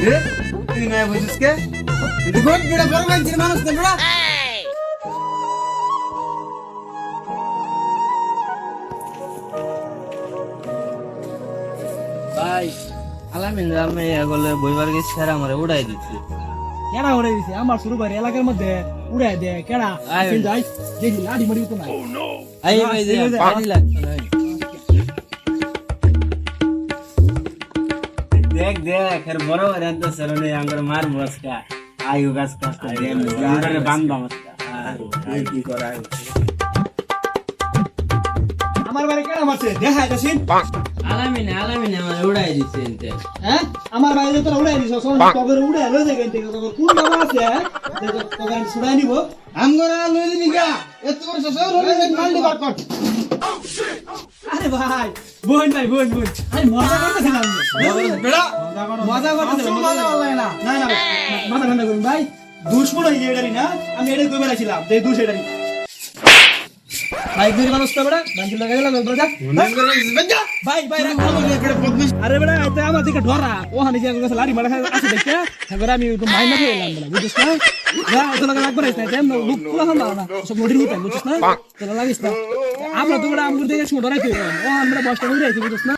রে তুই না বুঝিস কে তুই গোট বেড়া বড় মানছিস মানুষ না বেড়া ভাই আলামিন রামে এগুলো বইবার গেছে আর আমারে উড়াই দিচ্ছে। কেডা উড়াই দিছে আমার শুরু করে এলাকার মধ্যে উড়াই দে কেডা যাই দেখি লাড়ি মারি তো নাই আই ভাই যে পানি লাগছে না। দেখ দেখ এর বড় রাত সরনে আঙ্গর মার বসকা আয়ু গাছ কাছ দেন আরে বান্দা মস্কা আর কি করাই আমার বাড়ি কেডা মারছে দেখা যাচ্ছিস আলামিন আমার উড়াই দিচ্ছে এতে। হ্যাঁ আমার বাড়িতে তোরা উড়াই দিছ সব কবর উড়াই লই যাই কিন্তু কবর কোন বাবা আছে তোকে আমি ছুড়াই নিব আমগরা লই দিবি গা এত বড় সসর হলে মালডি বাট কর আরে ভাই বোন ভাই বোন আরে মজা করতেছিলাম বেড়া মজা করতেছিলাম মজা হলো না না না মাথা ঠান্ডা করুন ভাই দুশ্মন হয়ে যায় এটারই না আমি এটাই কই বেড়াইছিলাম যে দুশ এটারই ভাই দুই মানুষ তো বেড়া বাকি লাগা গেল বেড়া আমগরা বেজা ভাই ভাই রাখ আরে বেড়া এটা আমার দিকে ধরা ও হানি যে গেছে লাড়ি মারা আছে দেখতে এবার আমি একটু মাইনা খেয়ে এলাম বেড়া বুঝছিস না না এটা লাগা লাগবে না এটা লুক পুরো না সব মোড়ি নিতে বুঝছিস না তোরা লাগিস না আমরা তো বেড়া আমগুর দিকে শুনে ধরাইতে ও আমরা বসটা উড়ে আইছি বুঝছিস না